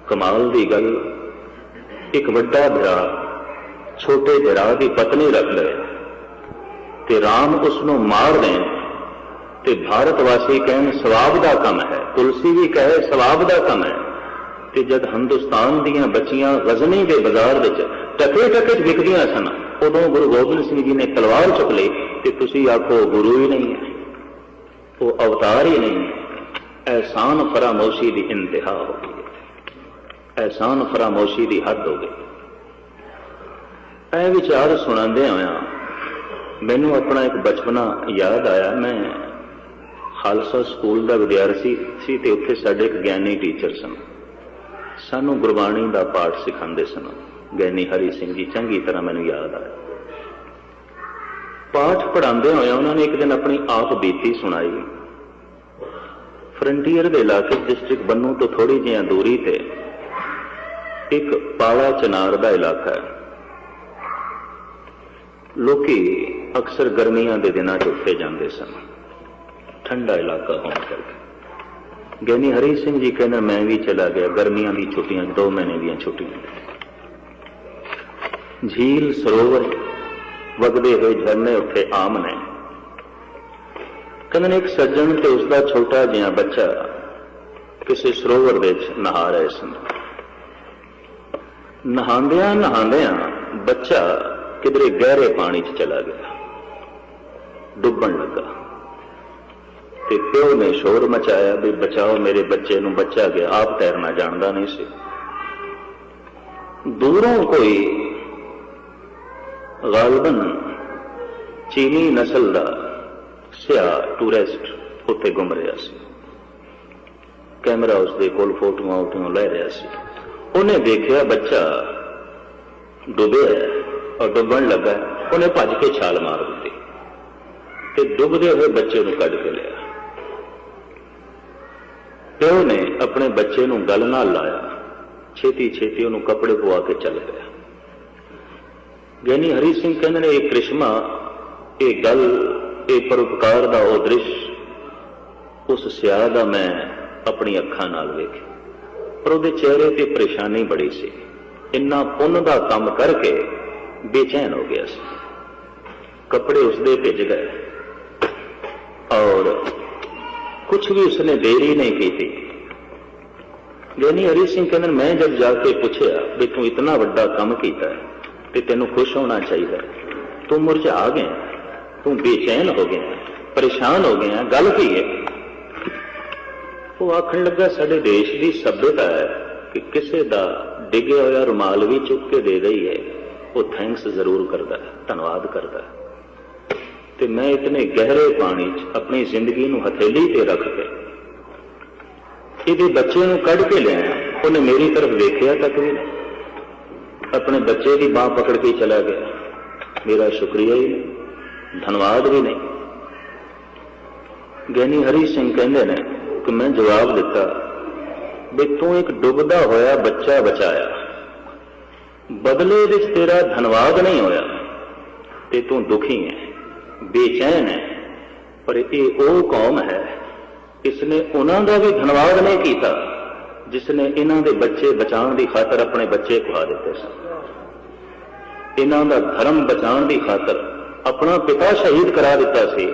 कमाल की गल, एक वड्डा भरा छोटे भरा की पत्नी रख ले ते राम उसनों मार दें ते भारतवासी कहन सवाब का कम है, तुलसी भी कहे सवाब का कम है। ते जब हिंदुस्तान दीयां बच्चियां गजनी के बाजार विच टके टके विकदियां सन, उदों गुरु गोबिंद सिंह जी ने तलवार चुक ली ते तुसीं आखो गुरु ही नहीं है, वो अवतार ही नहीं है। एहसान फरामोशी की इंतहा हो गई, एहसान फरामोशी की हद हो गई। ए विचार सुनांदे होया मैनू अपना एक बचपना याद आया। मैं खालसा स्कूल का विद्यार्थी सी ते उत्थे साडे एक ज्ञानी टीचर सन, सानू गुरबाणी का पाठ सिखाते सन। ज्ञानी हरि सिंह जी चंगी तरह मैनू याद आया। पाठ पढ़ाते हुए उन्होंने एक दिन अपनी आप बीती सुनाई। फ्रंटियर के इलाके डिस्ट्रिक्ट बन्नू तो थोड़ी जी दूरी ते एक पाला चनार का इलाका है। लोकी अक्सर गर्मियों के दिनों उत्थे जाते सन, ठंडा इलाका होने करके। ज्ञानी हरि सिंह जी कहना मैं भी चला गया गर्मियों की छुट्टियां, 2 महीने दी छुट्टियां। झील सरोवर वगदे हुए झरने उत्थे आम ने। कहते एक सज्जन ते उसका छोटा जिहा बच्चा किसी सरोवर विच नहा रहे सन। नहांदियां नहांदियां बच्चा किधरे गहरे पानी च चला गया, डुबन लगा। ते प्यो ने शोर मचाया भी बचाओ मेरे बच्चे नूं, बच्चा गया, आप तैरना जानता नहीं सी। दूरों कोई गालबन चीनी नस्ल का सिया टूरिस्ट उत्ते घूम रहा सी। कैमरा उसके कोल फोटोआं उठियों लै रहा सी। उन्हें देखा बच्चा डुबे है और डुबन लगा, उन्हें भज के छाल मार दी ते डुबदे हुए बच्चे को कढ़ के लिया। प्यो ने अपने बच्चे को गल नाल लाया, छेती छेती उन्होंने कपड़े पवा के चल गया। ज्ञानी हरि सिंह कहते ने एक करिश्मा, एक गल, एक परोपकार का वो दृश्य उस सियाह का मैं अपनी अखां नाल वेखिया। पर उसके चेहरे पर परेशानी बड़ी सी, इन्ना पुण्य का काम करके बेचैन हो गया सी। कपड़े उसके भिज गए और कुछ भी उसने देरी नहीं की थी। ज्ञानी हरि सिंह कहते मैं जब जाके पूछया भी तू इतना बड़ा काम किया है तो तेनों खुश होना चाहिए, तू मुरझा गया, तू बेचैन हो गया, परेशान हो गया, गल की है? वो आखन लगा साडे देश की सभ्यता है कि किसी का डिगे होया रुमाल भी चुक के दे रही है, वो थैंक्स जरूर करता है, धन्यवाद करता है। ते मैं इतने गहरे पानी च अपनी जिंदगी नूं हथेली ते रख के ये बच्चे नूं कढ़ के लिया, उन्हें मेरी तरफ देखा तक भी नहीं, अपने बच्चे की बांह पकड़ के चला गया। मेरा शुक्रिया ही नहीं, धन्यवाद भी नहीं। ज्ञानी हरि सिंह कहते हैं कि मैं जवाब दिता भी तू एक डुबदा होया बच्चा बचाया, बदले विच तेरा धन्यवाद नहीं होया ते तू दुखी है, बेचैन है। पर यह वो कौम है इसने उन्हों का भी धन्यवाद नहीं किया जिसने इन्हों के बच्चे बचाने की खातर अपने बच्चे खुआ दिते सन। इन्हों का धर्म बचाने की खातर अपना पिता शहीद करा दिता सी,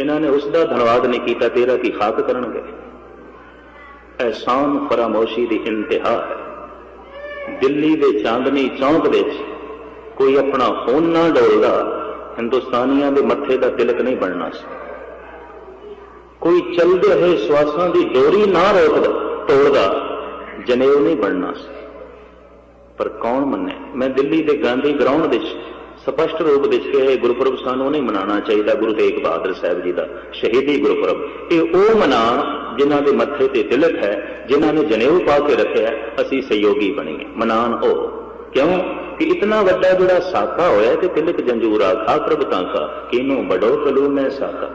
इन्होंने उसका धन्यवाद नहीं किया, तेरा की खाक करनगे। एहसान फरामोशी की इंतहा है। दिल्ली के चांदनी चौक विच कोई अपना खून ना डोलदा हिंदुस्तानियों के मत्थे का तिलक नहीं बनना सी, कोई चलते हुए श्वासों की डोरी ना रोकदा तोड़दा जनेऊ नहीं बनना सी। पर कौन मने? मैं दिल्ली के गांधी ग्राउंड विच स्पष्ट रूप के गुरपुरब सानू नहीं मनाना चाहिए, गुरु तेग बहादुर साहब जी का शहीदी गुरपुरब। ये वो मना जिन्हों के मत्थे ते तिलक है, जिन्होंने जनेऊ पा के रखे है, असी सहयोगी बनीए। मनान ओ क्यों कि इतना वड्डा जोड़ा साका होया कि तिलक जंजूरा खा प्रभता का किनू बड़ो कलू में साका।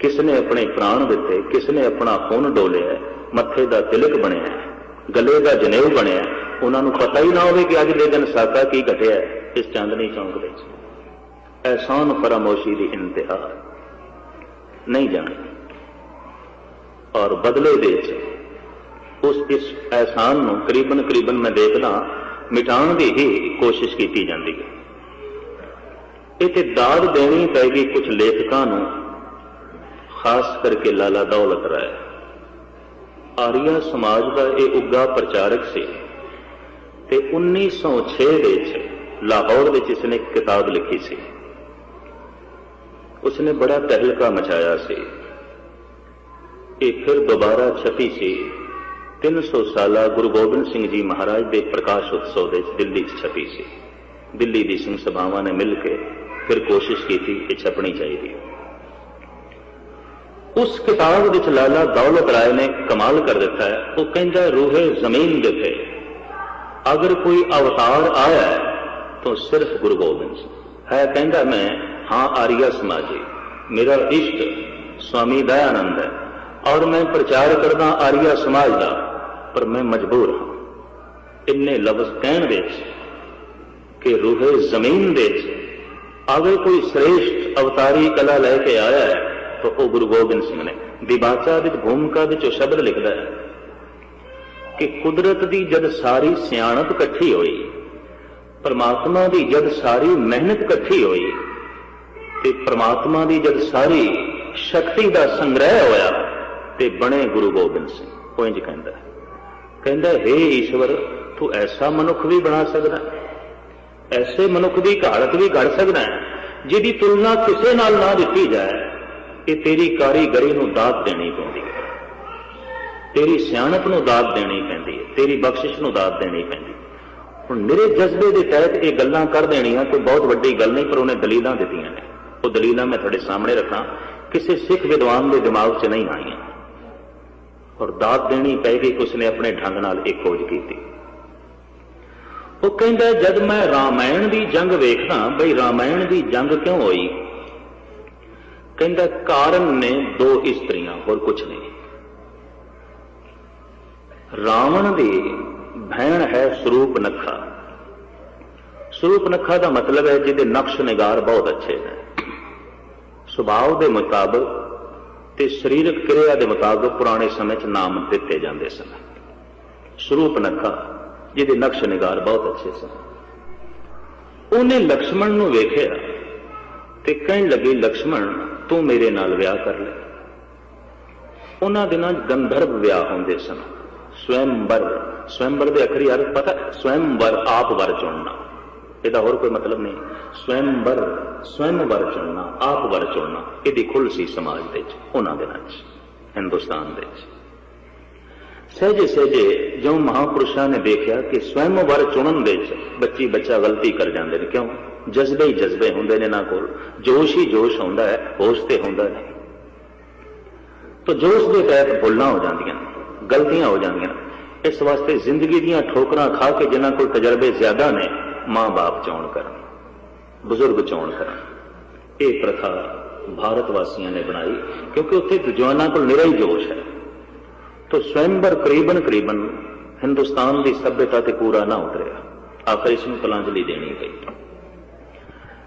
किसने अपने प्राण दिते, किसने अपना खून डोलिया, मत्थे का तिलक बनया, गले का जनेऊ बनया, उन्होंने पता ही ना हो कि अज के दिन साका की घटिया इस चांदनी चौक में। एहसान फरामोशी की इंतहा नहीं जानी और बदले दे उस इस एहसान नूं करीबन करीबन मैं देखदा मिटाण दी ही कोशिश की जाती है। इत्थे दाद देनी पैगी कुछ लेखकां नूं, खास करके लाला दौलत राय आर्या समाज का यह उग्गा प्रचारक से। ते 1906 दे लाहौर विच इसने एक किताब लिखी सी, उसने बड़ा तहलका मचाया सी। ये फिर दोबारा छपी सी 300 साला गुरु गोबिंद सिंह जी महाराज के प्रकाश उत्सव दे दिल्ली छपी सी। दिल्ली दी सिंह सभावां ने मिल के फिर कोशिश की थी कि छपनी चाहिए। उस किताब विच लाला दौलत राय ने कमाल कर दिता है। वो कहता है रूहे जमीन दे ते अगर कोई अवतार आया है तो सिर्फ गुरु गोबिंद सिंह है। कहता मैं हाँ आर्या समाजी, मेरा इष्ट स्वामी दयानंद है और मैं प्रचार करदा आर्या समाज का, पर मैं मजबूर हाँ इन्ने लफ्ज कहण दे कि रूहे जमीन दे अगर कोई श्रेष्ठ अवतारी कला लैके आया है तो वह गुरु गोबिंद सिंह ने। दिबाचा विच भूमिका विच शब्द लिखता है कि कुदरत की जद सारी सियाणप इकट्ठी हुई, परमात्मा की जद सारी मेहनत इकट्ठी हुई, ते परमात्मा की जद सारी शक्ति का संग्रह होया ते बने गुरु गोबिंद सिंह। वो इंज कहता हे ईश्वर तू ऐसा मनुख भी बना सकदा, ऐसे मनुख की घाड़त भी घड़ सकदा है जिहदी तुलना किसे नाल ना दिती जाए। ये तेरी कारीगरी नूं दात देनी पैंदी है, तेरी सियाणप नूं दात देनी पैंदी है, तेरी बख्शिश नूं दात देनी पैंदी। हुण मेरे जज्बे के तहत ये गल्लां कर देनियां कोई बहुत वड्डी गल नहीं, पर उन्हें दलीलां दित्तियां ने। वो दलीलां मैं तुहाडे सामने रखां, किसी सिख विद्वान के दिमाग च नहीं आईयां, और दात देनी पैगी उसने अपने ढंग नाल एक खोज की। वो कहता जब मैं रामायण की जंग वेखदा बई रामायण की जंग क्यों होई, कहता कारण ने 2 इस्त्रियां और कुछ नहीं। रावण की भैन है स्वरूपनखा। स्वरूपनखा का मतलब है जिहदे नक्श निगार बहुत अच्छे हैं, सुभाव के मुताबिक ते शरीरक क्रिया के मुताबिक पुराने समय च नाम दिते जाते सन। स्वरूपनखा जिहदे नक्श निगार बहुत अच्छे सन। उन्हें लक्ष्मण नूं वेखिया ते कहण लगी लक्ष्मण तू मेरे नाल विआह कर ले। उन्हां दिनां गंधर्व विआह होंदे सन। स्वयंवर, स्वयंवर के अखरी अर्थ पता, स्वयंवर आप वर चुनना, ਇਹਦਾ होर कोई मतलब नहीं। स्वयंवर स्वयं वर चुनना, आप वर चुनना, ਇਹਦੀ खुल सी समाज ਦੇ ਵਿੱਚ ਉਹਨਾਂ ਦਿਨਾਂ 'ਚ हिंदुस्तान ਦੇ ਵਿੱਚ। सहजे सहजे जो महापुरुषों ने देखा कि स्वयं वर चुनन दे बच्ची बच्चा गलती कर जाते हैं। क्यों? जज्बे ही जज्बे होंगे ने, ना कोल जोश ही जोश होंदा है, होश ते होंदा नहीं। तो जोश के तहत भुल्लां हो जांदियां, गलतियां हो जांदियां। इस वास्ते जिंदगी दीयां ठोकरां खा के जिन्हां कोल तजर्बे ज्यादा ने मां बाप चोण करन, बुजुर्ग चोण करन। ये प्रथा भारतवासियों ने बनाई क्योंकि उत्थे जवानां कोल निरा ही जोश है। तो स्वयंवर करीबन करीबन हिंदुस्तान की सभ्यता ते पूरा ना उतरिया, आखिर इसमें तिलांजलि देनी गई।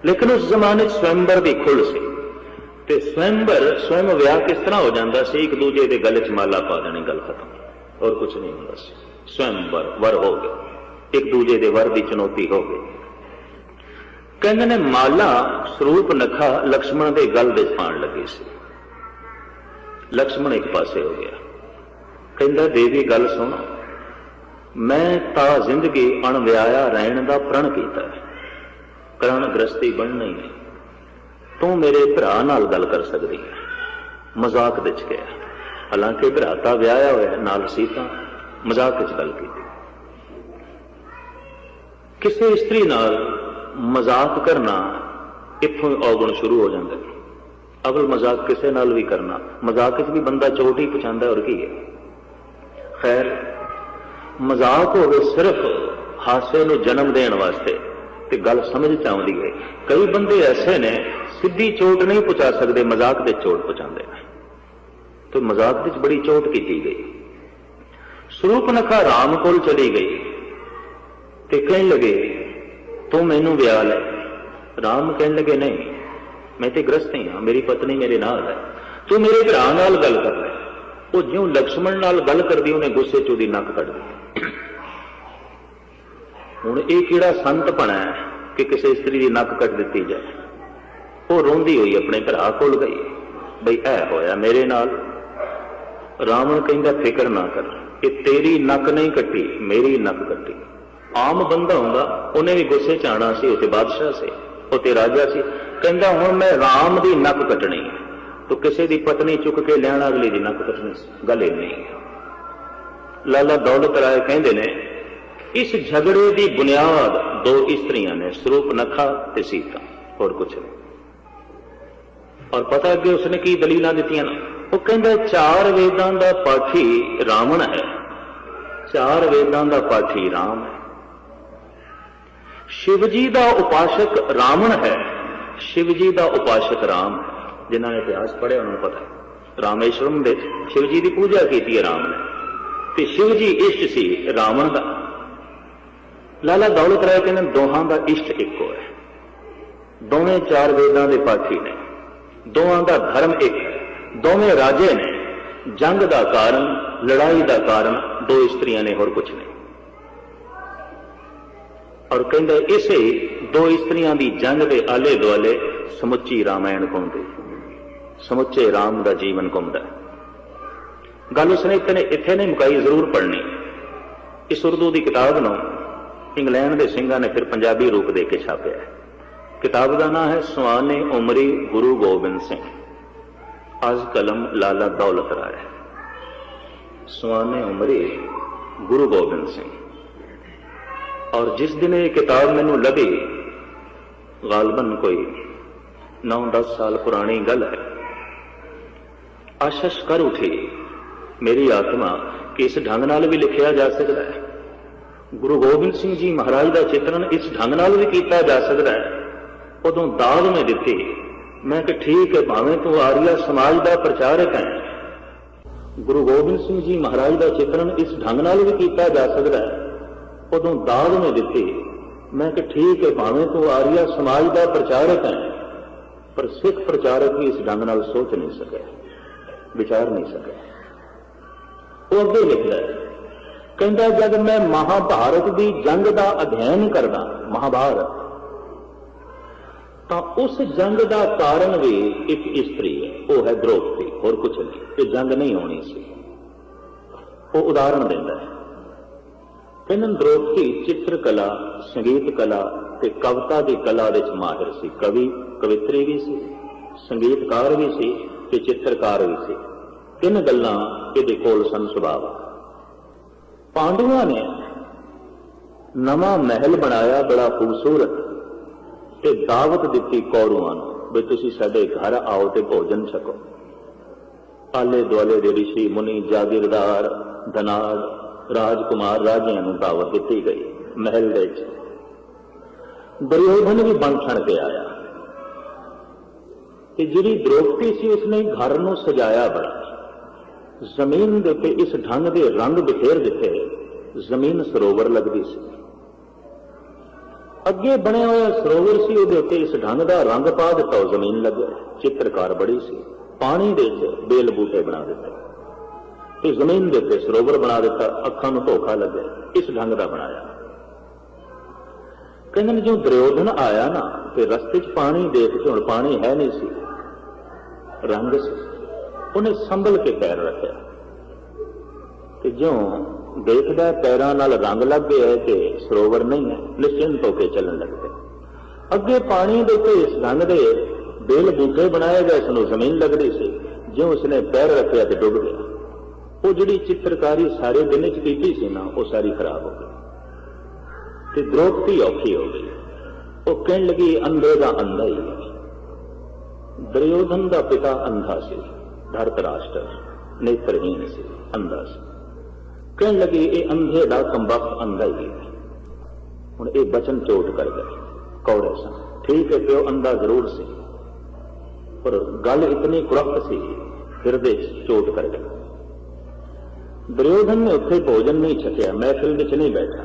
लेकिन उस जमाने स्वयंवर की खुल सी ते स्वयंवर स्वयं विआह किस तरह हो जाता सी, एक दूजे के गले च माला पा देनी, गल खत्म, और कुछ नहीं होंदा सी। स्वयंवर वर हो गया, एक दूजे के वर की चुनौती हो गई। कहंदे ने माला स्वरूपनखा लक्ष्मण के गल दे पाण लगी सी। लक्ष्मण एक पासे हो गया, कहंदा देवी गल सुन, मैं ता जिंदगी अणविआया रहन का प्रण किया है, प्रण गृहस्थी बनना ही नहीं। तू मेरे भरा नाल गल कर सकती है। मजाक विच गया, हालांकि भरा तां विआया होया नाल सीता, मजाक विच गल की। किसी इस्त्री नाल मजाक करना इत्थों अवगुण शुरू हो जाता है। अवल मजाक किसी नाल भी करना, मजाक भी बंदा चोट ही पहुंचाता है, और की है। खैर मजाक हो सिर्फ हासे नूं जन्म देने वास्ते ते गल समझ च आउंदी है। कई बंदे ऐसे ने सीधी चोट नहीं पहुंचा सकते, मजाक दे चोट पहुंचाते हैं। तो मजाक दे बड़ी चोट की गई। स्वरूपनखा राम कोल चली गई ते कहन लगे तू मैनू विआह ले। राम कहन लगे नहीं, मैं तो गृहस्थ ही हाँ, मेरी पत्नी मेरे नाल है, तू मेरे भरा नाल गल कर ले। वो ज्यों लक्ष्मण नाल गल करदी उन्हें गुस्से च उहदी नक कट दी। हुण ये किहड़ा संत बना है कि किसी स्त्री की नक कट दी जाए। वो रोंदी हुई अपने भरा कोल गई, बई ऐ होया मेरे नाल। रावण कहंदा फिक्र ना कर, ये तेरी नक नहीं कट्टी, मेरी नक कट्टी। आम बंदा हुंदा उन्हें भी गुस्से च आना सी, उसे बादशाह से, उते राजा सी। कहंदा हुण मैं राम दी नक कटनी है, तो किसी दी पत्नी चुक के लियाना अगली दी नक कटनी सी, गल इन्नी है। लाला दौलत राय कहंदे ने इस झगड़े की बुनियाद दो इस्त्रियां ने, सुरूपनखा ते सीता, और कुछ नहीं। और पता अगे उसने की दलीलां दित्तियां ना, वो कहंदा 4 वेदां दा पाठी रावण है, 4 वेदां दा पाठी राम है। शिवजी का उपासक रावण है, शिवजी का उपासक राम है। जिन्होंने इतिहास पढ़िया उन्होंने पता है, रामेश्वरम दे शिवजी की पूजा की है राम ने, ते शिवजी इष्ट सी रावण का। लाला दौलत राय कहने दोहां का इष्ट एको है, दोवें 4 वेदां दे पाठी ने, दोवां का धर्म एक है, दोवें राजे ने। जंग का कारण, लड़ाई का कारण 2 इस्त्रियां ने, और कुछ नहीं। और कहते इसे 2 इस्त्रियां की जंग के आले दुआले समुची रामायण घूमती, समुचे राम का जीवन घूमता। गल उसने इत्थे नहीं मुकाई, जरूर पढ़नी। इस उर्दू की किताब नूं इंग्लैंड के सिंघां ने फिर पंजाबी रूप दे के छापिया है। किताब का नाम है सुआने उमरी गुरु गोबिंद सिंह, आज कलम लाला दौलत राय। सुआने उमरी गुरु गोबिंद सिंह। और जिस दिन ये किताब मैनू लभी, गालबन कोई 9-10 साल पुरानी गल है, आशश कर उठी मेरी आत्मा कि इस ढंग नाल भी लिखिया जा सकता है, गुरु गोबिंद सिंह जी महाराज का चित्रण इस ढंग नाल भी किया जा सकता है। उदों दाद में दिती, मैं कि ठीक है, भावें तू आर्या समाज का प्रचारक है, गुरु गोबिंद सिंह जी महाराज का चित्रण इस ढंग नाल भी किया जा सकता है। उदों दाद में दिती, मैं कि ठीक है, भावें तू आर्या समाज का प्रचारक है, पर सिख प्रचारक भी इस ढंग नाल सोच नहीं सके, विचार नहीं सके। वो अगे लिखता है, कहता जब मैं महाभारत की जंग का अध्ययन करदा, महाभारत, तो उस जंग का कारण भी एक स्त्री है, वो है द्रौपदी, और कुछ नहीं। ये जंग नहीं होनी सी। वो उदाहरण देता है, कहना द्रौपदी चित्रकला, संगीत कला ते कविता की कला विच माहिर सी, कवि कवित्री भी सी, संगीतकार भी सी ते चित्रकार भी सी। 3 गल्लां इहदे कोल सन सुभाव। पांडुआं ने नवां महल बनाया बड़ा खूबसूरत, ते दावत दिती कौरवां नूं भी तुसीं साडे घर आओ ते भोजन छको। आले दुआले दे ऋषि मुनि, जागीरदार, धनाड़, राजकुमार, राजियां नूं दावत दिती गई महल दे विच। दुर्योधन भी बन ठण के आया, ते जिहड़ी द्रौपदी सी उसने घर नूं सजाया बड़ा, जमीन दे उत्ते इस ढंग दे रंग बिखेर दिते, जमीन सरोवर लगदी सी। अगे बने हुए सरोवर सी, उहदे उत्ते इस ढंग दा रंग पा दिता, जमीन लगे। चित्रकार बड़ी सी, पानी दे विच बेल बूटे बना दिते, ते जमीन दे उत्ते सरोवर बना दिता। अखां नूं धोखा लगे, इस ढंग दा बनाया। कहंदे जो दुर्योधन आया ना, ते रस्ते च पानी देख के, हुण पानी है नहीं सी, रंग सी, उन्हें संभल के पैर रखा, कि ज्यों देखदा पैरां नाल रंग लग गया कि सरोवर नहीं है, निश्चिंत होकर चलन लग पे। अगे पानी दे उत्ते इस ढंग दे बेल बूटे बनाए गए सन, जमीन लगदी सी, ज्यों उसने पैर रखा तो डुब गया। वो जिहड़ी चित्रकारी सारे दिन च कीती सी ना, वो सारी खराब हो गई, ते द्रौपदी औखी हो गई। वो कहण लगी अंधे दा अंधा ही है। दुर्योधन का पिता अंधा सी, धरतराष्ट्र नेत्रहीन सी, अंधा सी। कहण लगी ये अंधे दा कंबख्त अंधा ही है। हुण ये बचन चोट कर गए, कौड़े सन। ठीक है, प्यो अंधा जरूर सी, पर गल इतनी कुड़क सी, हिरदे चोट कर गई। दुर्योधन ने उत्थे भोजन नहीं छकिया, महफिल विच नहीं बैठा।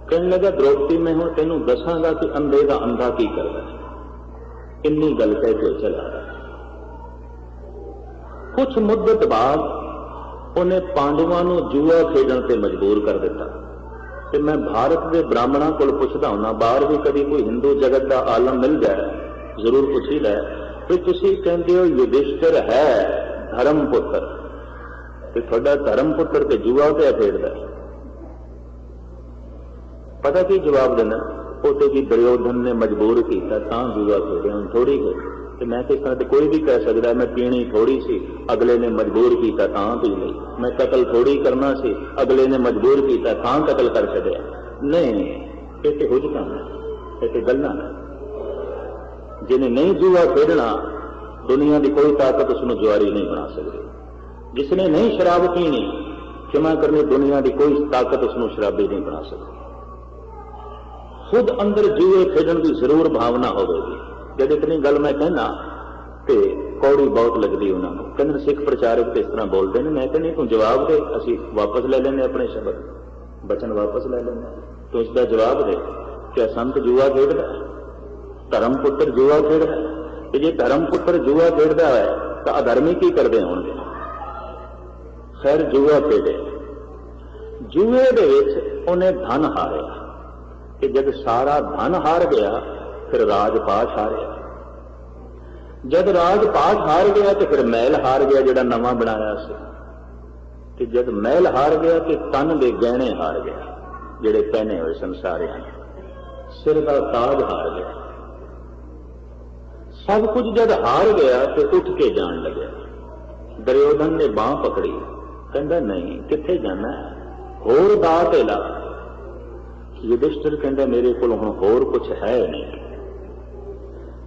कहने लगा द्रौपदी मैं हुण तैनूं दसांगा कि अंधे दा अंधा की करदा। इन्नी गल कह के चला। कुछ मुद्दत बाद ਉਹਨੇ ਪਾਂਡਵਾਂ ਨੂੰ ਜੂਆ ਖੇਡਣ ਤੇ ਮਜਬੂਰ ਕਰ ਦਿੱਤਾ। ਤੇ ਮੈਂ ਭਾਰਤ ਦੇ ਬ੍ਰਾਹਮਣਾਂ ਕੋਲ ਪੁੱਛਦਾ ਹੁੰਨਾ, ਬਾਹਰ ਵੀ ਕਦੀ ਕੋਈ ਹਿੰਦੂ ਜਗਤ ਦਾ ਆਲਮ ਮਿਲ ਜਾਏ ਜ਼ਰੂਰ ਪੁੱਛੀਦਾ ਵੀ ਤੁਸੀਂ ਕਹਿੰਦੇ ਹੋ ਯੁਧਿਸ਼ਟਰ ਹੈ ਧਰਮ ਪੁੱਤਰ, ਤੇ ਤੁਹਾਡਾ ਧਰਮ ਪੁੱਤਰ ਤੇ ਜੂਆ ਪਿਆ ਖੇਡਦਾ। ਪਤਾ ਕੀ ਜਵਾਬ ਦੇਣਾ? ਉਹ ਤੇ ਜੀ ਦੁਰਯੋਧਨ ਨੇ ਮਜਬੂਰ ਕੀਤਾ ਤਾਂ ਜੂਆ ਖੇਡਿਆ, ਹੁਣ ਥੋੜੀ ਗਈ। ਤੇ ਮੈਂ ਕਿਸ ਤਰ੍ਹਾਂ ਤੇ ਕੋਈ ਵੀ ਕਹਿ ਸਕਦਾ ਮੈਂ ਪੀਣੀ ਥੋੜੀ ਸੀ, ਅਗਲੇ ਨੇ ਮਜਬੂਰ ਕੀਤਾ ਤਾਂ ਪੀ ਲਈ। ਮੈਂ ਕਤਲ ਥੋੜੀ ਕਰਨਾ ਸੀ, ਅਗਲੇ ਨੇ ਮਜਬੂਰ ਕੀਤਾ ਤਾਂ ਕਤਲ ਕਰ ਛੱਡਿਆ। ਨਹੀਂ, ਇਹ ਤੇ ਹੁਜਤਾਂ ਨੇ, ਇਹ ਤੇ ਗੱਲਾਂ ਨੇ। ਜਿਹਨੇ ਨਹੀਂ ਜੂਆ ਖੇਡਣਾ, ਦੁਨੀਆ ਦੀ ਕੋਈ ਤਾਕਤ ਉਸਨੂੰ ਜੁਆਰੀ ਨਹੀਂ ਬਣਾ ਸਕਦੀ। ਜਿਸਨੇ ਨਹੀਂ ਸ਼ਰਾਬ ਪੀਣੀ, ਖਿਮਾ ਕਰਨੀ, ਦੁਨੀਆ ਦੀ ਕੋਈ ਤਾਕਤ ਉਸਨੂੰ ਸ਼ਰਾਬੀ ਨਹੀਂ ਬਣਾ ਸਕਦੀ। ਖੁਦ ਅੰਦਰ ਜੂਏ ਖੇਡਣ ਦੀ ਜ਼ਰੂਰ ਭਾਵਨਾ ਹੋਵੇਗੀ। ਜਦ ਇਤਨੀ ਗੱਲ ਮੈਂ ਕਹਿਣਾ ਤੇ ਕੌੜੀ ਬਹੁਤ ਲੱਗਦੀ ਉਹਨਾਂ ਨੂੰ। ਕਹਿੰਦੇ ਸਿੱਖ ਪ੍ਰਚਾਰਕ ਤੇ ਇਸ ਤਰ੍ਹਾਂ ਬੋਲਦੇ ਨੇ। ਮੈਂ ਕਹਿੰਦੀ ਤੂੰ ਜਵਾਬ ਦੇ, ਅਸੀਂ ਵਾਪਸ ਲੈ ਲੈਂਦੇ ਆਪਣੇ ਸ਼ਬਦ ਬਚਨ ਵਾਪਸ ਲੈ ਲੈਂਦੇ। ਤੂੰ ਇਸ ਦਾ ਜਵਾਬ ਦੇ ਕਿ ਸੰਤ ਜੂਆ ਖੇਡਦਾ, ਧਰਮ ਪੁੱਤਰ ਜੂਆ ਖੇਡਦਾ। ਤੇ ਜੇ ਧਰਮ ਪੁੱਤਰ ਜੂਆ ਖੇਡਦਾ ਹੈ ਤਾਂ ਅਧਰਮੀ ਕੀ ਕਰਦੇ ਹੋਣਗੇ? ਖੈਰ ਜੂਆ ਖੇਡੇ, ਜੂਏ ਦੇ ਵਿੱਚ ਉਹਨੇ ਧਨ ਹਾਰਿਆ ਕਿ ਜਦ ਸਾਰਾ ਧਨ ਹਾਰ ਗਿਆ ਫਿਰ ਰਾਜ ਪਾਸ਼ ਹਾਰਿਆ। ਜਦ ਰਾਜ ਪਾਸ਼ ਹਾਰ ਗਿਆ ਤੇ ਫਿਰ ਮਹਿਲ ਹਾਰ ਗਿਆ ਜਿਹੜਾ ਨਵਾਂ ਬਣਾਇਆ ਸੀ। ਤੇ ਜਦ ਮਹਿਲ ਹਾਰ ਗਿਆ ਤੇ ਤਨ ਦੇ ਗਹਿਣੇ ਹਾਰ ਗਿਆ ਜਿਹੜੇ ਪਹਿਨੇ ਹੋਏ ਸੰਸਾਰਿਆਂ ਨੇ। ਸਿਰ ਦਾ ਤਾਜ ਹਾਰ ਗਿਆ। ਸਭ ਕੁਝ ਜਦ ਹਾਰ ਗਿਆ ਤੇ ਉੱਠ ਕੇ ਜਾਣ ਲੱਗਿਆ। ਦੁਰਯੋਧਨ ਨੇ ਬਾਂਹ ਪਕੜੀ, ਕਹਿੰਦਾ ਨਹੀਂ, ਕਿੱਥੇ ਜਾਣਾ? ਹੋਰ ਦਾਅ ਤੇ ਲਾ। ਯੁਧਿਸ਼ਟਰ ਕਹਿੰਦਾ ਮੇਰੇ ਕੋਲ ਹੁਣ ਹੋਰ ਕੁਝ ਹੈ ਨਹੀਂ।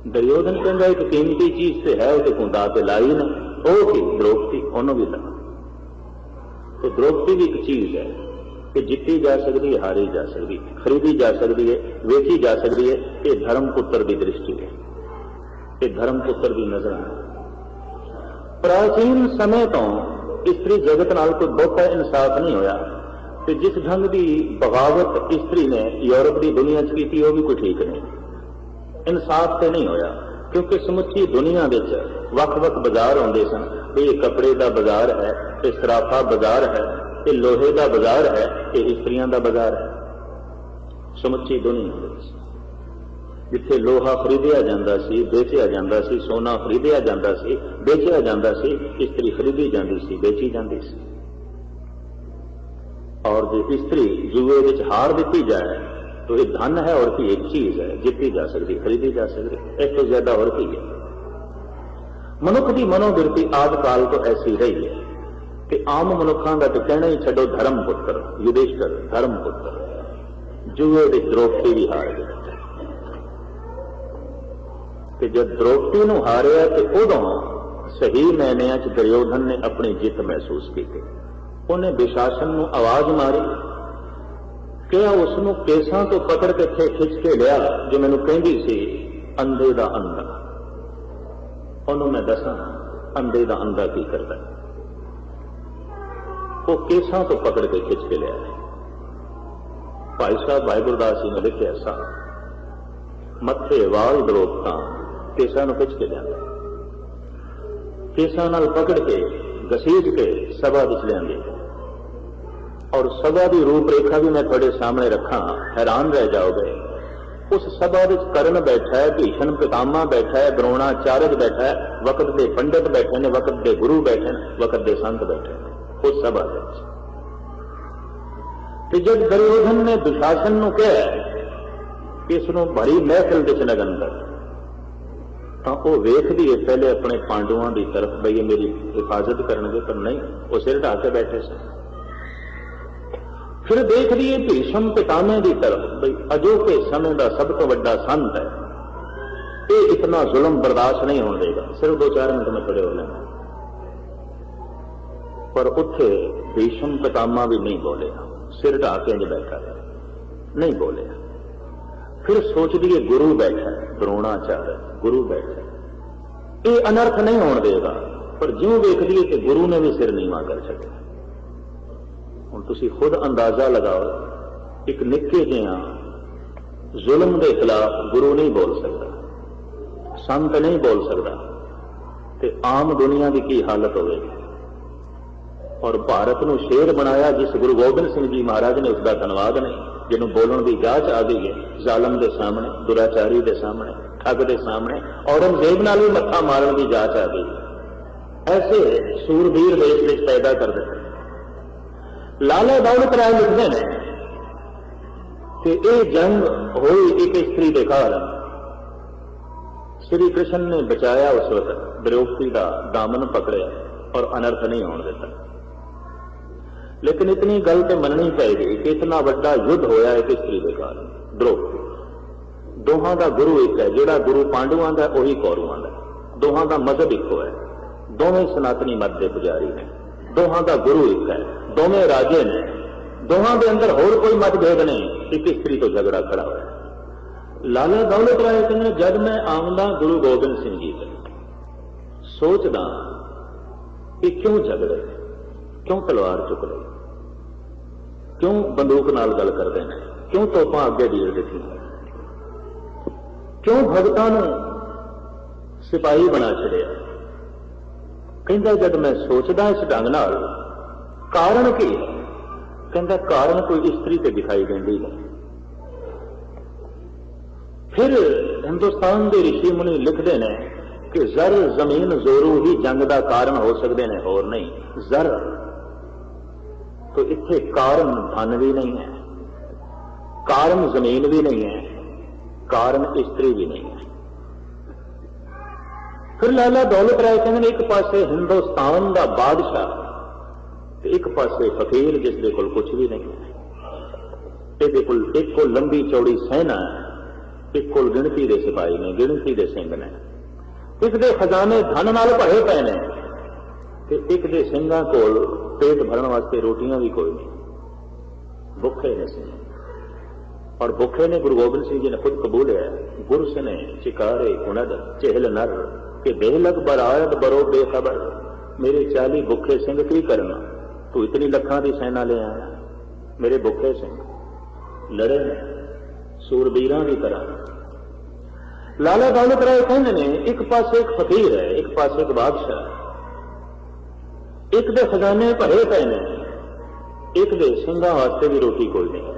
ਦੁਰਯੋਧਨ ਕਹਿੰਦਾ ਇੱਕ ਕੀਮਤੀ ਚੀਜ਼ ਤੇ ਹੈ, ਉਹ ਤੇ ਤੂੰ ਦਾਅ ਤੇ ਲਾਈ ਨਾ। ਉਹ ਕੀ? ਦ੍ਰੋਪਦੀ, ਉਹਨੂੰ ਵੀ ਲਾ। ਤੇ ਦ੍ਰੋਪਦੀ ਵੀ ਇੱਕ ਚੀਜ਼ ਹੈ ਕਿ ਜਿੱਤੀ ਜਾ ਸਕਦੀ ਹੈ, ਹਾਰੀ ਜਾ ਸਕਦੀ, ਖਰੀਦੀ ਜਾ ਸਕਦੀ ਹੈ, ਵੇਚੀ ਜਾ ਸਕਦੀ ਹੈ। ਇਹ ਧਰਮ ਪੁੱਤਰ ਦੀ ਦ੍ਰਿਸ਼ਟੀ ਹੈ, ਇਹ ਧਰਮ ਪੁੱਤਰ ਦੀ ਨਜ਼ਰ ਹੈ। ਪ੍ਰਾਚੀਨ ਸਮੇਂ ਤੋਂ ਇਸਤਰੀ ਜਗਤ ਨਾਲ ਕੋਈ ਬਹੁਤਾ ਇਨਸਾਫ ਨਹੀਂ ਹੋਇਆ। ਤੇ ਜਿਸ ਢੰਗ ਦੀ ਬਗਾਵਤ ਇਸਤਰੀ ਨੇ ਯੂਰਪ ਦੀ ਦੁਨੀਆ 'ਚ ਕੀਤੀ, ਉਹ ਵੀ ਕੋਈ ਠੀਕ ਨਹੀਂ। ਇਨਸਾਫ ਤੇ ਨਹੀਂ ਹੋਇਆ ਕਿਉਂਕਿ ਸਮੁੱਚੀ ਦੁਨੀਆ ਵਿੱਚ ਵੱਖ-ਵੱਖ ਬਾਜ਼ਾਰ ਹੁੰਦੇ ਸਨ। ਇਹ ਕੱਪੜੇ ਦਾ ਬਾਜ਼ਾਰ ਹੈ, ਇਹ ਸਰਾਫਾ ਬਾਜ਼ਾਰ ਹੈ, ਇਹ ਲੋਹੇ ਦਾ ਬਾਜ਼ਾਰ ਹੈ, ਇਹ ਇਸਤਰੀਆਂ ਦਾ ਬਾਜ਼ਾਰ ਹੈ। ਸਮੁੱਚੀ ਦੁਨੀਆ ਵਿੱਚ ਜਿੱਥੇ ਲੋਹਾ ਖਰੀਦਿਆ ਜਾਂਦਾ ਸੀ, ਵੇਚਿਆ ਜਾਂਦਾ ਸੀ, ਸੋਨਾ ਖਰੀਦਿਆ ਜਾਂਦਾ ਸੀ, ਵੇਚਿਆ ਜਾਂਦਾ ਸੀ, ਇਸਤਰੀ ਖਰੀਦੀ ਜਾਂਦੀ ਸੀ, ਵੇਚੀ ਜਾਂਦੀ ਸੀ। और जो स्त्री जुए विच हार दी जाए तो ये धन है और की एक चीज है, जीती जा सकती, खरीदी जा सकती, इस तो ज्यादा और की है। मनुख की मनोवृत्ति आदि काल तो ऐसी रही है कि आम मनुखों का तो कहना ही छो धर्म पुत्र युधिष्ठिर धर्म पुत्र जुए की द्रौपदी भी हार गया। कि जब द्रौपदी नूं हारिया तो उदों सही मैनिया च दुर्योधन ने अपनी जित महसूस की। उन्हें विशासन नूं आवाज मारी, क्या उसनूं केसां तो पकड़ के खिच के लिया जो मैनूं कहंदी सी अंधे दा अंधा। उन्होंने मैं दसां अंधे दा अंधा की करता, वो केसां तो पकड़ के खिच के लिया। भाई साहब भाई गुरदास जी ने लिखिया सा मत्थे वाल दरोकता केसां नूं खिच के लिया, केसां नाल पकड़ के घसीट के सभा विच लिआंदे। और सभा की रूपरेखा भी मैं थोड़े सामने रखा, हैरान रह जाओगे। उस सभा विच कर्ण बैठा है, भीषण पितामह बैठा है, द्रोणाचार्य बैठा है, वक्त के पंडित बैठे ने, वक्त के गुरु बैठे ने, वक्त के संत बैठे ने उस सभा विच। ते जब दुर्योधन ने दुशासन नूं कहा कि इसनूं भरी महफिल विच लगन कर, तो वह वेखदी है पहले अपने पांडवों की तरफ, बई मेरी हिफाजत करनगे, पर नहीं, वो सिर ढा के बैठे से। फिर देख रही है भीष्म पितामह की तरफ, बई अजोके समय का सब तो बड़ा संत है, ये इतना जुल्म बर्दाश्त नहीं होने देगा। सिर्फ 2-4 मिनट में खड़े हो लेना। पर उत्थे भीष्म पितामह भी नहीं बोले, सिर ढा के बैठा है, नहीं बोले। फिर सोच दिए गुरु बैठा है, द्रोणाचार्य गुरु बैठा है, ये अनर्थ नहीं होने देगा। पर ज्यों देख लिए कि गुरु ने भी सिर नीवा कर छड़िया। हुण तुसीं खुद अंदाजा लगाओ, एक निक्के जिहा जुल्म के खिलाफ गुरु नहीं बोल सकता, संत नहीं बोल सकता, ते आम दुनिया की की हालत होगी। और भारत को शेर बनाया जिस गुरु गोबिंद सिंह जी महाराज ने, उसका धन्यवाद नहीं, जिन्हों बोलने की जांच आ गई है जालम के सामने, दुराचारी के सामने, ठग के सामने, औरंगजेब नाल भी मत्था मारन की जांच आ गई। ऐसे सूरबीर देश में पैदा कर देते। लाला दौलत राय लिखते हैं कि यह जंग हुई एक स्त्री के कारण। श्री कृष्ण ने बचाया उस वक्त, द्रौपदी का दामन पकड़िया और अनर्थ नहीं होने देता। लेकिन इतनी गल तो मननी पड़ेगी कि इतना बड़ा युद्ध होया एक स्त्री के कारण। द्रौपदी दोहां का गुरु एक है, जोड़ा गुरु पांडुआं का वही कौरवां का, दोहां का मजहब इको है, दोवें सनातनी मत के पुजारी ने, दोहां का गुरु एक है, दोवें राजे ने, दोहां के अंदर होर कोई मतभेद नहीं, एक स्त्री तो झगड़ा खड़ा हुआ। लाला दौलत राय कहते जब मैं आमदा गुरु गोबिंद सिंह जी से सोचदा कि क्यों झगड़े, क्यों तलवार चुक रहे, क्यों बंदूक नाल गल करते हैं, क्यों तोपां अगे डीर दी, क्यों भगतां नूं सिपाही बना छड़िया। कहंदा जब मैं सोचदा इस ढंग नाल कारण की है, कहंदा कारण कोई स्त्री ते दिखाई देंदी है। फिर हिंदुस्तान के ऋषि मुनि लिखते हैं कि जर जमीन जोरू ही जंग का कारण हो सकते हैं, और नहीं। जर तो इत्थे कारण धन भी नहीं है, कारण जमीन भी नहीं है, कारण स्त्री भी नहीं है। फिर लाला दौलत राय कहते एक पासे हिंदुस्तान का बादशाह, एक पासे फकीर जिसके कोल कुछ भी नहीं है। एक को लंबी चौड़ी सेना है, एक को गिणती के सिपाही ने, गिणती के सिंह ने, एक दे खजाने धन नाल भरे पे ने, एक दे सिंघां कोल पेट भरन वास्ते रोटियां भी कोई नहीं, भुखे ने सिंह। और भुखे ने गुरु गोबिंद सिंह जी ने खुद कबूलिया, गुरस ने शिकारे कुनद चेहल नर के बेलग बरायत बरो बेखबर, मेरे 40 भुखे सिंह की करना, तू इतनी लखां की सेना ले आया। मेरे भुखे सिंह लड़े ने सूरबीरां की तरह। लाला दौलत राय कहते ने एक पासे एक फकीर है, एक पासे एक बादशाह, एक दे खजाने भरे पे ने, एक दे सिंघां वास्ते भी रोटी कोई नहीं।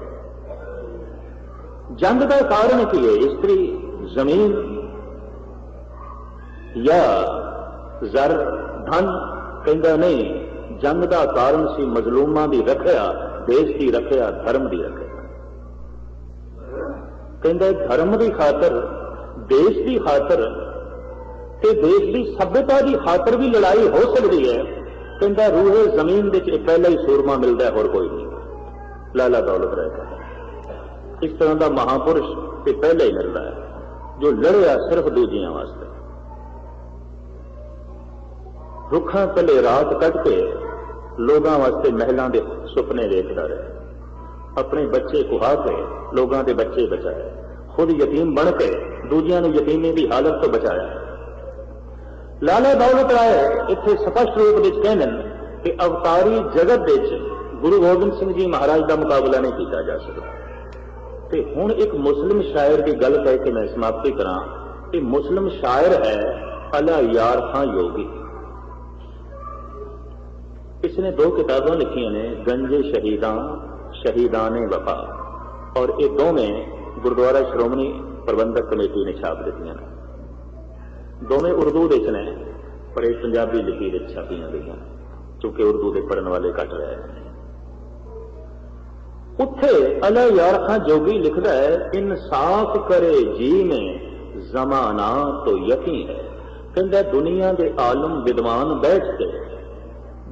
जंग का कारण की है, स्त्री, जमीन या जर, धन? कहता नहीं, जंग का कारण सी मजलूमां की रखिया, देश की रखिया, धर्म की रखिया। कहता धर्म की खातर, देश की खातर ते देश की सभ्यता की खातर भी लड़ाई हो सकती है। कहता रूहे जमीन के पहले ही सूरमा मिलता है, और कोई नहीं। लाला दौलत राय का इस तरह का महापुरुष ते पहले ही मिलता है जो लड़िया सिर्फ दूजियां वास्ते। रुखा तले रात कट के लोगों वास्ते महलों के सुपने देखता रहे, अपने बच्चे कुहा के लोगों के बच्चे बचाए, खुद यतीम बन के दूजियां नूं यतीमी की हालत तो बचाया। लाला दौलत राय इत्थे स्पष्ट रूप में कहते हैं कि अवतारी जगत विच गुरु गोबिंद सिंह जी महाराज का मुकाबला नहीं किया जा सकता। ते हुण एक मुस्लिम शायर की गल कह के मैं समाप्ति करा कि मुस्लिम शायर है अला यार खां योगी। इसने 2 किताबें लिखी ने, गंजे शहीदां, शहीदाने वफा, और ये दोवें गुरुद्वारा श्रोमणी प्रबंधक कमेटी ने छाप दी ने। दोवें उर्दू के ने, पर एक पंजाबी लिपि छापिया गई, क्योंकि उर्दू के पढ़ने वाले घट रहे हैं। उत्थे अला यार खां जोगी लिखता है, इंसाफ करे जी में जमाना तो यकीन है। कहता दुनिया के आलम विद्वान बैठ के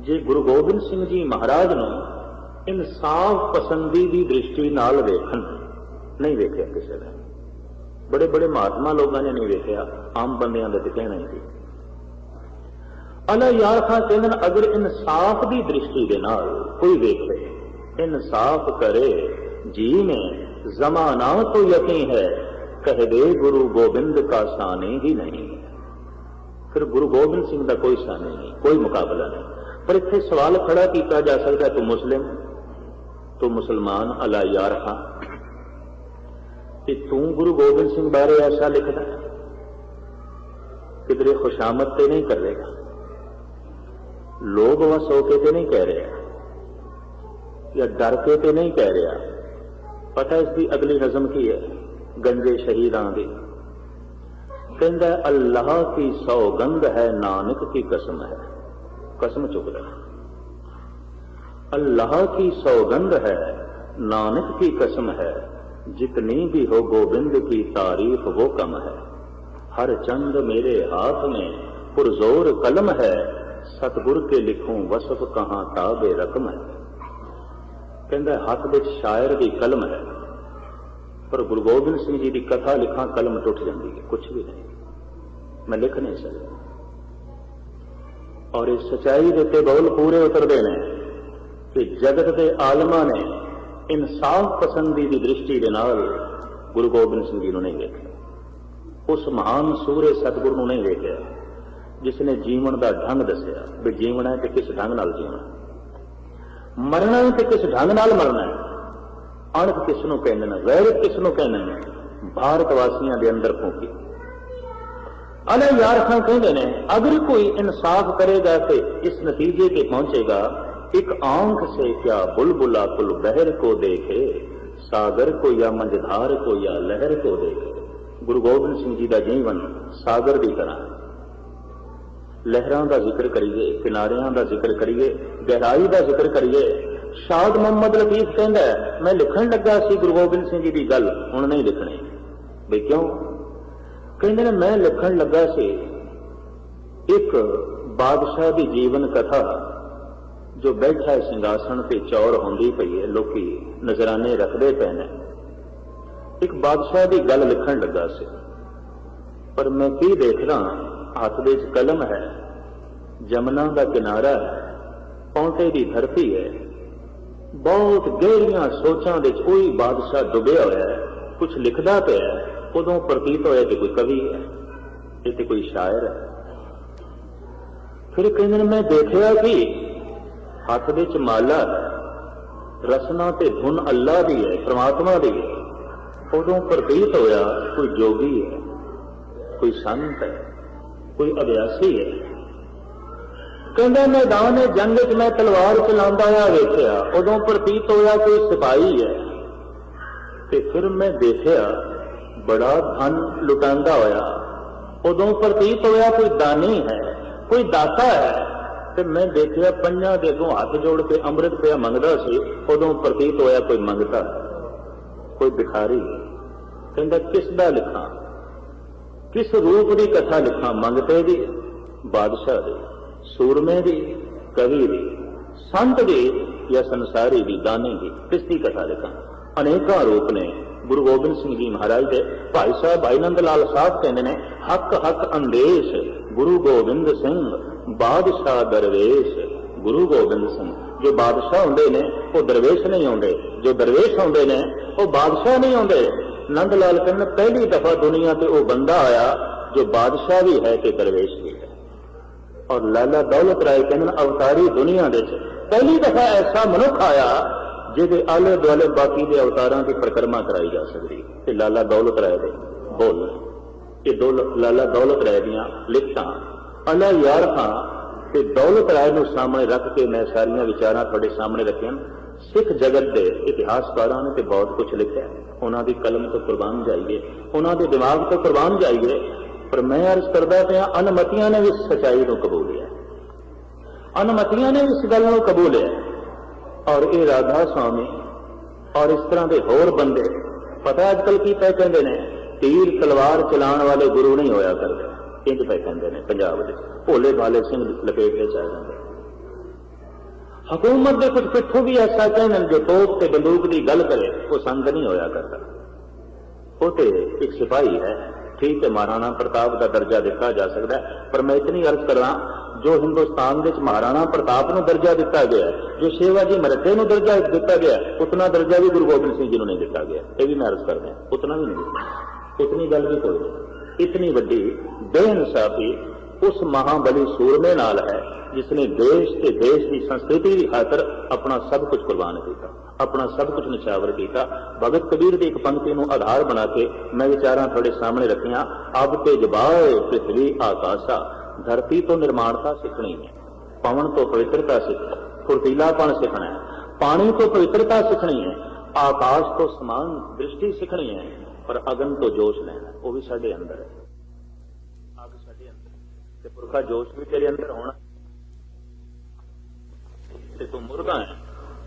जे गुरु गोबिंद सिंह जी महाराज ने इंसाफ पसंदी की दृष्टि नाल वेखन, नहीं वेख्या किसी ने, बड़े बड़े महात्मा लोगों ने नहीं वेख्या, आम बंदियां का तो कहना ही। अला यार खां कहते अगर इंसाफ की दृष्टि के नाल कोई वेखे, इंसाफ करे जी में जमाना तो यकीन है, कह दे गुरु गोबिंद का साने ही नहीं। फिर गुरु गोबिंद सिंह का कोई साने नहीं, कोई मुकाबला नहीं। पर इत्थे सवाल खड़ा किया जा सकता है, तू मुस्लिम, तू मुसलमान, अला यार खां, कि तू गुरु गोबिंद सिंह बारे ऐसा लिखता है, किधरे खुशामद ते नहीं करेगा। लोभ वश होके तो नहीं कह रहा या डर के तो नहीं कह रहा। पता इसकी अगली नज़म की है गंजे शहीदां दी। कहंदा अल्लाह की सौगंध है नानक की कसम है। कसम चुकदा अल्लाह की सौगंध है नानक की कसम है, जितनी भी हो गोविंद की तारीफ वो कम है। हर चंद मेरे हाथ में पुरजोर कलम है, सतगुर के लिखूं वसफ कहां ताबे रकम है। कहंदा हथ विच शायर की कलम है, पर गुरु गोबिंद सिंह जी की कथा लिखा कलम टुट जाती है, कुछ भी नहीं, मैं लिख नहीं सकता। और इस सच्चाई के उत्ते बोल पूरे उतरते हैं कि जगत के आलमा ने इंसाफ पसंदी की दृष्टि के नाल गुरु गोबिंद सिंह जी को नहीं देखा। उस महान सूरे सतगुरु को नहीं देखा जिसने जीवन का ढंग दसिया भी जीवना है तो किस ढंग नाल जीवना, मरना है तो किस ढंग नाल मरना है, अणख किसनों कहने ने, वैरत किसनों कहने ने, भारत वासियों के अंदर फूकी। अले यार खां कहते ने अगर कोई इंसाफ करेगा तो इस नतीजे पे पहुंचेगा, एक आंख से क्या बुलबुला कुल बहर को देखे, सागर को या मंझधार को या लहर को देखे। गुरु गोबिंद सिंह जी का जीवन सागर की तरह, लहरां का जिक्र करिए, किनारियां का जिक्र करिए, गहराई का जिक्र करिए। शाद मोहम्मद लतीफ कहता है मैं लिखण लगा सी गुरु गोबिंद सिंह जी की गल हुण नहीं लिखनी। बे क्यों? कहते हैं मैं लिखण लगा सी एक बादशाह की जीवन कथा जो बैठा है सिंघासन पे, चौर होंदी पई है, लोकी नजराने रखते पे ने। एक बादशाह की गल लिखण लगा सी, पर मैं की देख रहा हाथ में कलम है, जमुना का किनारा है, पौंटे की धरती है, बहुत गहरिया सोचां दे कोई बादशाह डुबया होया है, कुछ लिखदा पिया है। उदों प्रतीत होया कि कोई कवि है, ये कोई शायर है। फिर कहते मैं देखा कि हाथ विच माला है, रसना ते धुन अल्लाह दी है, परमात्मा दी है। उदों प्रतीत होया कोई जोगी है, कोई संत है, कोई अभ्यासी है। कहंदा मैदान जंग च मैं तलवार चलांदा होया वेखिया, उदों प्रतीत होया कोई सिपाही है। ते फिर मैं देखिया बड़ा धन लुटांदा होया, उदों प्रतीत होया कोई दानी है, कोई दाता है। ते मैं देखिया पंजां दे अगों हाथ जोड़ के अमृत पिया मंगदा सी, उदों प्रतीत होया कोई मंगता, कोई भिखारी। कहंदा किस दा लिखां, किस रूप की कथा लिखा, मंगते दी, बादशाह दी, सूरमे दी, कवि दी, संत दी या संसारी दी, दाने दी, किसकी कथा लिखा? अनेका रूप ने। गुरु गोबिंद सिंह जी महाराज के भाई साहब भाई नंद लाल साहब कहते हैं हक हक अंदेश गुरु गोबिंद सिंह बादशाह दरवेश। गुरु गोबिंद सिंह जो बादशाह होंगे ने वो दरवेश नहीं होंगे, जो दरवेश होंगे ने वो बादशाह नहीं होंगे। नंद लाल कहने पहली दफा दुनिया से वो बंदा आया जो बादशाह भी है कि दरवेश भी है। और लाला दौलत राय कहने अवतारी दुनिया दे पहली दफा ऐसा मनुख आया जिहदे आले दुआले बाकी के अवतारों की परिक्रमा कराई जा सकती। लाला दौलत राय दे बोल ये लाला दौलत राय दियां लिखतां अला यार खां ते दौलत राय नूं सामने रख के मैं सारियां विचारां तुहाडे सामने रखियां। सिख जगत के इतिहासकारां ने तो बहुत कुछ लिखा, उन्हां दी कलम तो कुर्बान जाइए, उन्हां दे दिमाग तो कुर्बान जाइए, पर मैं अर्ज करदा पिया अनमतियां ने भी सच्चाई को कबूलिया, अनमतियां ने भी इस गल को कबूलिया। और ये राधा स्वामी और इस तरह के होर बंदे पता अजकल की पै कहते हैं तीर तलवार चलाने वाले गुरु नहीं होया करते, इंज पै कहते हैं पंजाब के भोले भाले सिंह लपेट के चाह जाते। हुकूमत के कुछ पिछों भी ऐसा कहने जो तोप से बंदूक की गल करे वो संत नहीं होया करता। वो तो एक सिपाही है, ठीक है, महाराणा प्रताप का दर्जा दिता जा सकता है, पर मैं इतनी अर्ज करा जो हिंदुस्तान में महाराणा प्रताप को दर्जा दिता गया, जो शिवाजी मराठे को दर्जा दिता गया, उतना दर्जा भी गुरु गोबिंद सिंह जी को नहीं दिता गया। ये भी मैं अर्ज कर रहा, उतना भी नहीं दिता, इतनी गल भी कोई नहीं। इतनी वड्डी बेइंसाफी उस महाबली सूरमे नाल है जिसने देश के देश की संस्कृति की खातर अपना सब कुछ कुर्बान किया, अपना सब कुछ निछावर किया। भगत कबीर की एक पंक्ति को आधार बना के मैं विचारां थोड़े सामने रखियां। अब ते जबाए पृथ्वी आकाशा, धरती तो निर्माणता सीखनी है, पवन तो पवित्रता सीखना, फुर्तीलापन सीखना है, पानी तो पवित्रता सीखनी है, आकाश तो समान दृष्टि सीखनी है, पर अगन तो जोश लेना वो भी साडे अंदर है। अग साडे अंदर ते पुरखा जोश भी तेरे अंदर होना। ते तू मुर्गा है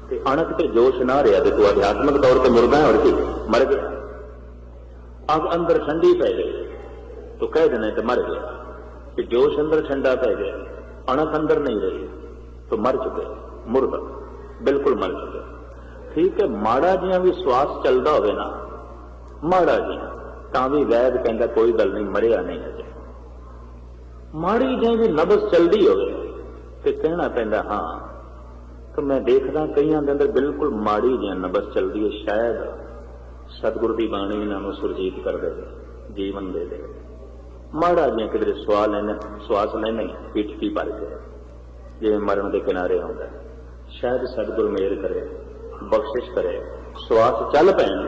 ते अणक ते जोश ना रहा ते तू आध्यात्मिक तौर पर मुर्गा है और की मर गया। अग अंदर ठंडी पै गई तो कह देना कि मर गया, कि जोश अंदर ठंडा पै गया, अणक अंदर नहीं रही तो मर चुके, मुर्गा बिल्कुल मर चुके। ठीक है, माड़ा जिहा भी श्वास चलता होवे ना, माड़ा जिहा तां भी वैद कहंदा कोई गल नहीं, मरिया नहीं अजे। माड़ी जिही भी नबज चलती होवे ते कहना पैंदा हाँ, तो मैं देखदा कईयां दे अंदर बिल्कुल माड़ी जिहा नबज चलती है, शायद सतगुरु की बाणी इन्हों सुरजीत कर दे, जीवन दे दे। माड़ा जिहा किधरे श्वास लेने पीठ की भर के जिवें मरण के किनारे आउंदा, शायद सतगुरु मेहर करे, बख्शिश करे, श्वास चल पैन,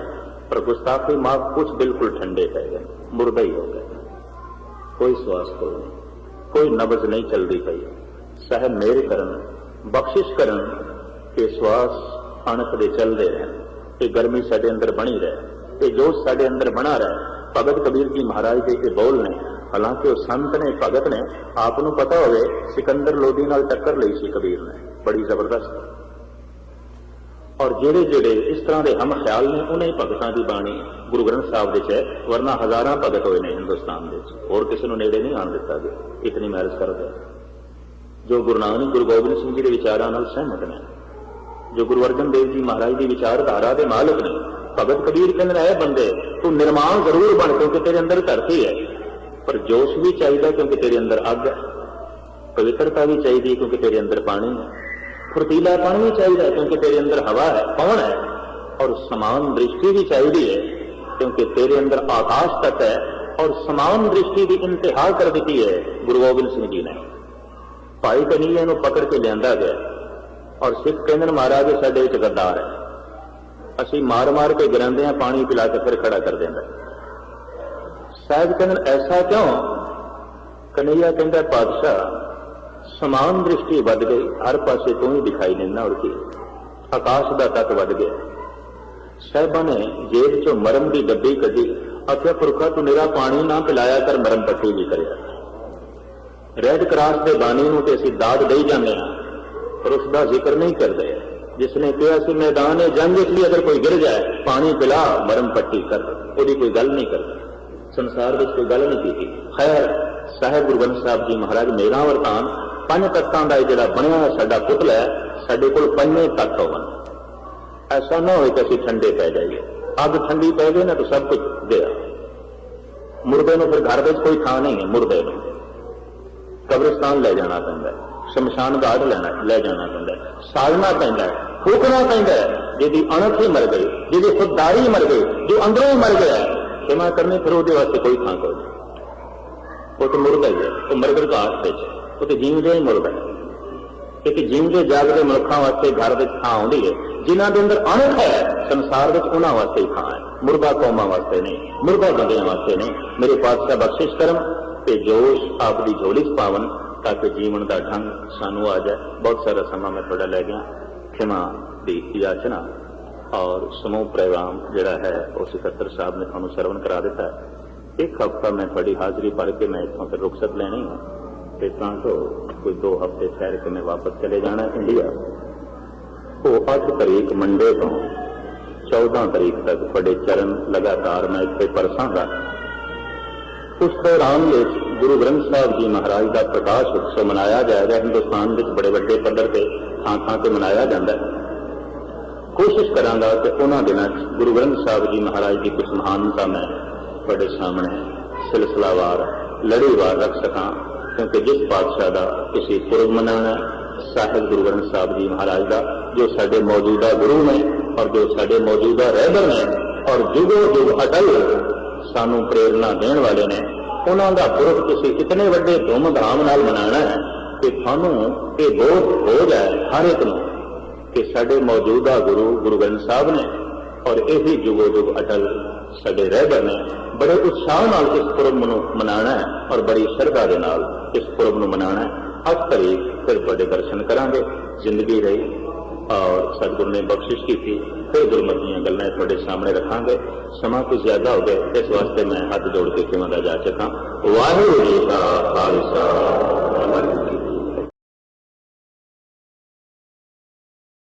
पर गुस्ताखी माफ कुछ बिल्कुल ठंडे पै गए, मुर्दा ही हो गए, कोई श्वास कोई नहीं, कोई नबज नहीं चलती पई। साहब मेहर करन, बख्शिश करन कि श्वास अणक दे चलते रहन, ये गर्मी साडे अंदर बनी रहे, ये जोश साडे अंदर बना रहे। भगत कबीर जी महाराज के ये बोल ने, हालांकि वह संत ने, भगत ने, आपनों पता होवे सिकंदर लोधी नाल टक्कर लई सी कबीर ने बड़ी जबरदस्त, और जेड़े जेड़े इस तरह के हम ख्याल ने उन्हें भगतां की बाणी गुरु ग्रंथ साहब दे च, वरना हजारां भगत होए ने हिंदुस्तान दे च, होर किसी नूं नेड़े नहीं आण दिता गया, इतनी महरज करदे जो गुरु नानक गुरु गोबिंद सिंह जी के विचारां नाल सहमत ने, जो गुरु अर्जन देव जी महाराज की विचारधारा के मालिक ने। भगत कबीर कहते हैं बंदे तू निर्माण जरूर बन, क्योंकि तेरे अंदर धरती है, पर जोश भी चाहिए क्योंकि तेरे अंदर अग है, पवित्रता भी चाहिए क्योंकि तेरे अंदर पानी है, फुर्तीलापन भी चाहिए क्योंकि तेरे अंदर हवा है, पवन है, और समान दृष्टि भी चाहिए क्योंकि तेरे अंदर आकाश तक है, और समान दृष्टि की इंतहा कर दी है गुरु गोबिंद सिंह जी ने। भाई कन्हैया नूं पकड़ के लिया गया और सिख कहते महाराज साडे विच गद्दार है, असी मार मार के गिरांदे हैं, पानी पिला के फिर खड़ा कर देंगे। साहब कहते ऐसा क्यों? कन्हैया कहता पातशाह समान दृष्टि वध गई, हर पासे तू ही दिखाई देना, और की आकाश का तक वध गया। साहबा ने जेब चो मरम की डब्बी कढ़ी, आख्या पुरखा तू मेरा पानी ना पिलाया कर, मरम पट्टी भी करे। रेड क्रॉस के बानी नूं ते असीं दाद दई जांदे हां, पर उसका जिक्र नहीं करते। जिसने कहा कि मैदान जंग इसलिए अगर कोई गिर जाए पानी पिला, मरम पट्टी कर, उसकी कोई गल नहीं करता, संसार में कोई गल नहीं की। खैर साहिब गुरु ग्रंथ साहब जी महाराज मेरा वरतान 5 तत्तां दा जिहड़ा बनया साडा पुतला है, साडे कोल 5 तत्त होवन, ऐसा ना हो कि असीं ठंडे पै जाइए। अग ठंडी पै गई ना तो सब कुछ गया। मुर्दे नूं फिर घर में कोई थां नहीं है, मुर्दे नूं कब्रिस्तान ले जाना पैंदा है, शमशान घाट ले जाना पैंदा है, साड़ना पैंदा है, फूकना पैंदा है। जिहदी अणख ही मर गई, जिहदी खुददारी ही मर गई, जो अंदरों ही मर गया, क्षमा करनी फिर उसदे वास्ते कोई थां कोई नहीं, वो तो मुर्दा ही है, वो मरगर घाट ते वो तो जीवदे ही मुर्दा है। एक जीवदे जागदे मनुखां वास्ते घर विच थां आउंदी है, जिन्हां दे अंदर अणख है संसार विच उन्हां वास्ते ही थां है, मुर्दा कौमां वास्ते नहीं, मुर्दा बंदियां वास्ते नहीं। मेरे पातशाह बख्शिश करन ते जोश आपकी झोली च पावन, ताकि जीवन का ढंग सानू आ जाए। बहुत सारा समा मैं थोड़ा लै गया, क्षमा की याचना। और समूह प्रोग्राम जिहड़ा है वो सिकंदर साहब ने तुहानू सरवण करा दिता है। एक हफ्ता मैं थोड़ी हाजिरी भर के मैं इतों फिर रुखसत लेनी है, तो कोई 2 हफ्ते ठहर के मैं वापस चले जाना इंडिया। वो 8 तारीख मंडे तो 14 तारीख तक बड़े चरण लगातार मैं इतने परसांगा। उस दौरान गुरु ग्रंथ साहब जी महाराज का प्रकाश उत्सव मनाया जाएगा। हिंदुस्तान में बड़े बड़े पद्धर से थां से मनाया जाता है। कोशिश करांगा कि उन्होंने दिनों गुरु ग्रंथ साहब जी महाराज की कुछ महानता मैं बड़े सामने सिलसिलावार लड़ीवार रख सका, क्योंकि जिस पातशाह का किसी पुरब मनाना साहिब गुरु ग्रंथ साहब जी महाराज का, जो साडे मौजूदा गुरु ने और जो साडे मौजूदा रहबर ने और जुगो जुग अटल सानू प्रेरणा देने वाले ने, उन्हों का पुरब तुसीं इतने वड्डे धूमधाम नाल मनाना है कि थानू ये बोध हो जाए हर एक नूं कि साडे मौजूदा गुरु गुरु ग्रंथ साहब ने और यही जुगो जुग अटल साडे रहबर ने बड़े उत्साह नाल इस पुरब नूं मनाना है और बड़ी श्रद्धा दे नाल इस पुरब नूं मनाना है। हट भरी फिर तुहाडे दर्शन करांगे। जिंदगी रही और सतगुरु ने बख्शिश की थी, फिर गुरमत दीयां गल्लां तुहाडे सामने रखांगे। समा कुछ ज्यादा हो गया, इस वास्ते मैं हाथ जोड़ के खिमा दा जा चुका। वाहिगुरू जी का खालसा